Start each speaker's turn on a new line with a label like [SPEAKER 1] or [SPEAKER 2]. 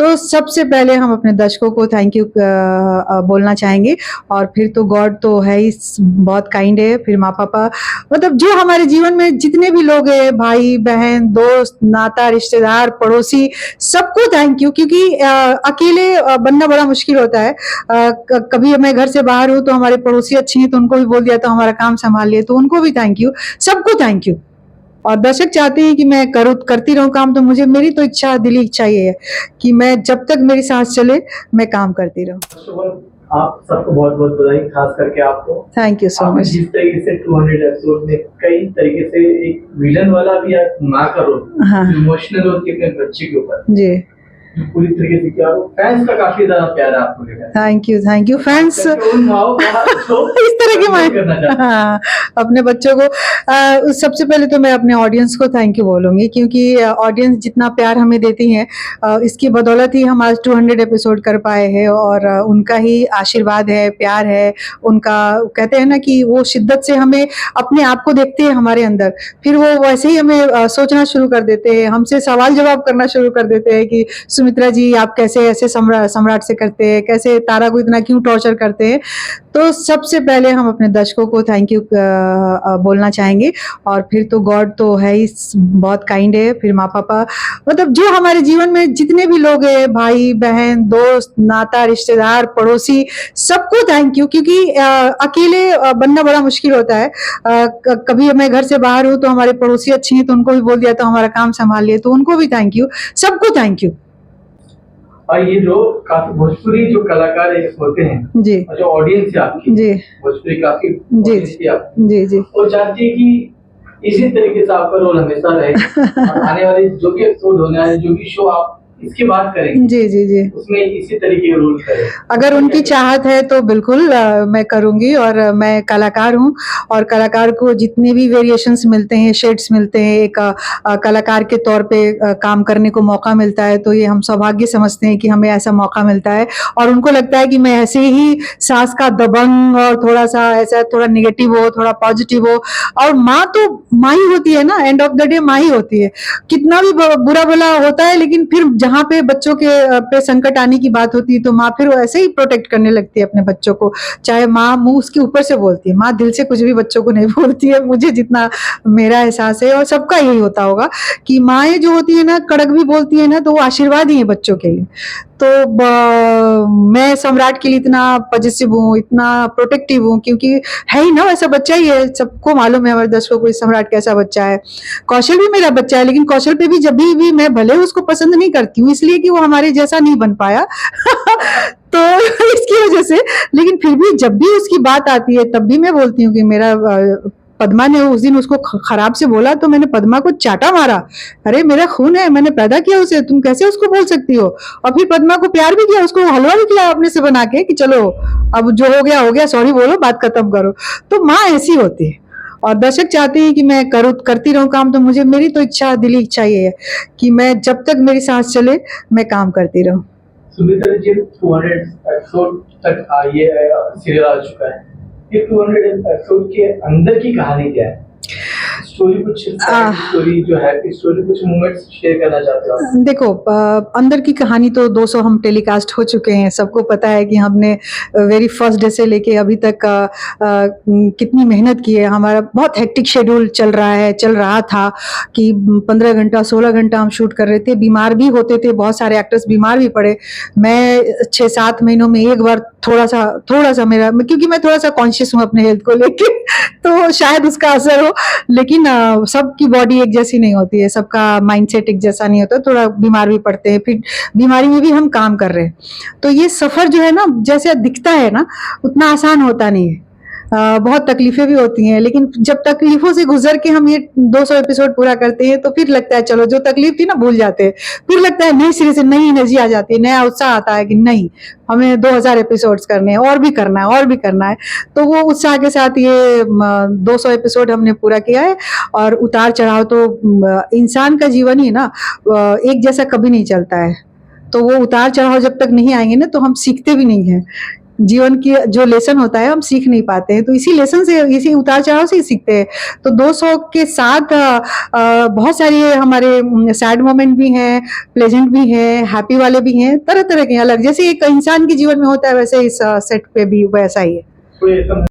[SPEAKER 1] तो सबसे पहले हम अपने दर्शकों को थैंक यू बोलना चाहेंगे, और फिर तो गॉड तो है ही, बहुत काइंड है, फिर माँ पापा, मतलब जो हमारे जीवन में जितने भी लोग हैं, भाई बहन दोस्त नाता रिश्तेदार पड़ोसी, सबको थैंक यू, क्योंकि अकेले बनना बड़ा मुश्किल होता है। कभी मैं घर से बाहर हूँ तो हमारे पड़ोसी अच्छे हैं तो उनको भी बोल दिया तो हमारा काम संभाल लिए, तो उनको भी थैंक यू, सबको थैंक यू। और दर्शक चाहते हैं कि मैं करती रहूं काम, तो मुझे, मेरी तो इच्छा, दिली इच्छा ये है कि मैं जब तक मेरी सांस चले मैं काम करती रहूं।
[SPEAKER 2] आप सबको बहुत बहुत बधाई, खास करके आपको।
[SPEAKER 1] Thank you so much.
[SPEAKER 2] जिस तरीके से 200 एपिसोड में कई तरीके से एक विलन वाला भी माँ का रोल,
[SPEAKER 1] हाँ,
[SPEAKER 2] इमोशनल होती है अपने बच्चे के ऊपर
[SPEAKER 1] जी,
[SPEAKER 2] जो पूरी तरीके से किया, फैंस का काफी ज्यादा प्यार है आपको लेकर।
[SPEAKER 1] Thank you fans. इस तरह की मैं, हाँ, अपने बच्चों को सबसे पहले तो मैं अपने ऑडियंस को थैंक यू बोलूंगी, क्योंकि ऑडियंस जितना प्यार हमें देती है, इसकी बदौलत ही हम आज 200 एपिसोड कर पाए हैं, और उनका ही आशीर्वाद है, प्यार है उनका। कहते हैं ना कि वो शिद्दत से हमें, अपने आप को देखते हैं हमारे अंदर, फिर वो वैसे ही हमें सोचना शुरू कर देते हैं, हमसे सवाल जवाब करना शुरू कर देते हैं कि सुमित्रा जी आप कैसे ऐसे सम्राट से करते हैं, कैसे तारा को इतना क्यों टॉर्चर करते हैं। तो सबसे पहले हम अपने दर्शकों को थैंक यू बोलना चाहेंगे, और फिर तो गॉड तो है ही, बहुत काइंड है, फिर माँ पापा, मतलब जो हमारे जीवन में जितने भी लोग हैं, भाई बहन दोस्त नाता रिश्तेदार पड़ोसी, सबको थैंक यू, क्योंकि अकेले बनना बड़ा मुश्किल होता है। कभी मैं घर से बाहर हूँ तो हमारे पड़ोसी अच्छे हैं तो उनको भी बोल दिया तो हमारा काम संभाल लिए, तो उनको भी थैंक यू, सबको थैंक यू।
[SPEAKER 2] और ये जो काफी भोजपुरी जो कलाकार होते हैं
[SPEAKER 1] जी,
[SPEAKER 2] और जो ऑडियंस है आपकी,
[SPEAKER 1] जी,
[SPEAKER 2] भोजपुरी काफी
[SPEAKER 1] जी, जी, जी,
[SPEAKER 2] और चाहती है कि इसी तरीके से आपका रोल हमेशा रहे। और आने वाले जो भी एपिसोड होने वाले, जो भी शो आप इसकी बात करेंगे,
[SPEAKER 1] जी, जी, जी,
[SPEAKER 2] उसमें इसी तरीके का रोल करें।
[SPEAKER 1] अगर उनकी चाहत है तो बिल्कुल मैं करूंगी, और मैं कलाकार हूँ, और कलाकार को जितने भी वेरिएशंस मिलते हैं, शेड्स मिलते हैं, एक कलाकार के तौर पे काम करने को मौका मिलता है, तो ये हम सौभाग्य समझते हैं कि हमें ऐसा मौका मिलता है। और उनको लगता है कि मैं ऐसे ही सास का दबंग और थोड़ा सा ऐसा, थोड़ा निगेटिव हो, थोड़ा पॉजिटिव हो, और माँ तो माँ ही होती है ना, एंड ऑफ द डे माँ ही होती है, कितना भी बुरा भला होता है, लेकिन फिर जहाँ पे बच्चों के पे संकट आने की बात होती है तो माँ फिर ऐसे ही प्रोटेक्ट करने लगती है अपने बच्चों को, चाहे माँ मुंह उसके ऊपर से बोलती है, माँ दिल से कुछ भी बच्चों को नहीं बोलती है, मुझे जितना मेरा एहसास है, और सबका यही होता होगा कि माएँ जो होती है ना, कड़क भी बोलती है ना, तो वो आशीर्वाद ही है बच्चों के लिए। तो मैं सम्राट के लिए इतना पॉजिटिव हूँ, इतना प्रोटेक्टिव हूँ, क्योंकि है ही ना वैसा बच्चा ही है, सबको मालूम है हमारे दर्शकों को सम्राट कैसा बच्चा है। कौशल भी मेरा बच्चा है, लेकिन कौशल पे भी जब भी मैं भले उसको पसंद नहीं करती हूँ, इसलिए कि वो हमारे जैसा नहीं बन पाया तो इसकी वजह से, लेकिन फिर भी जब भी उसकी बात आती है तब भी मैं बोलती हूँ कि मेरा पद्मा ने उस दिन उसको खराब से बोला तो मैंने पद्मा को चाटा मारा, अरे मेरा खून है, मैंने पैदा किया उसे, तुम कैसे उसको बोल सकती हो। और फिर पद्मा को प्यार भी किया, उसको हलवा भी किया अपने से बना के कि चलो अब जो हो गया, सॉरी बोलो, बात खत्म करो। तो माँ ऐसी होती है, और दर्शक चाहते हैं कि मैं करती रहूं काम, तो मुझे, मेरी तो इच्छा, दिली इच्छा ये है कि मैं जब तक मेरी सांस चले मैं काम करती रहूं।
[SPEAKER 2] सुमित्रा जी 200 एपिसोड तक ये सीरियल आ चुका है, ये 200 एपिसोड के अंदर की कहानी क्या है? स्टोरी जो है, कुछ मोमेंट्स शेयर करना चाहते हो?
[SPEAKER 1] देखो, अंदर की कहानी तो 200 हम टेलीकास्ट हो चुके हैं, सबको पता है कि हमने वेरी फर्स्ट डे से लेके अभी तक कितनी मेहनत की है। हमारा बहुत हेक्टिक शेड्यूल चल रहा था कि 15 घंटा 16 घंटा हम शूट कर रहे थे, बीमार भी होते थे, बहुत सारे एक्टर्स बीमार भी पड़े। मैं 6-7 महीनों में एक बार थोड़ा सा मेरा, क्योंकि मैं थोड़ा सा कॉन्शियस हूँ अपने हेल्थ को लेके तो शायद उसका असर हो, लेकिन सबकी बॉडी एक जैसी नहीं होती है, सबका माइंडसेट एक जैसा नहीं होता, थोड़ा बीमार भी पड़ते हैं, फिर बीमारी में भी हम काम कर रहे हैं। तो ये सफर जो है ना, जैसे दिखता है ना, उतना आसान होता नहीं है, बहुत तकलीफें भी होती हैं, लेकिन जब तकलीफों से गुजर के हम ये 200 एपिसोड पूरा करते हैं तो फिर लगता है चलो जो तकलीफ थी ना भूल जाते हैं, फिर लगता है नई सिरे से नई एनर्जी आ जाती है, नया उत्साह आता है कि नहीं, हमें 2000 एपिसोड्स करने हैं, और भी करना है। तो वो उत्साह के साथ ये 200 एपिसोड हमने पूरा किया है। और उतार चढ़ाव तो इंसान का जीवन ही ना एक जैसा कभी नहीं चलता है, तो वो उतार चढ़ाव जब तक नहीं आएंगे ना तो हम सीखते भी नहीं हैं जीवन की जो लेसन होता है हम सीख नहीं पाते हैं, तो इसी लेसन से, इसी उतार चढ़ाव से ही सीखते हैं। तो 200 के साथ बहुत सारी हमारे सैड मोमेंट भी हैं, प्लेजेंट भी हैं, हैप्पी वाले भी हैं, तरह तरह के अलग, जैसे एक इंसान के जीवन में होता है वैसे इस सेट पे भी वैसा ही है।
[SPEAKER 2] कोई ऐसा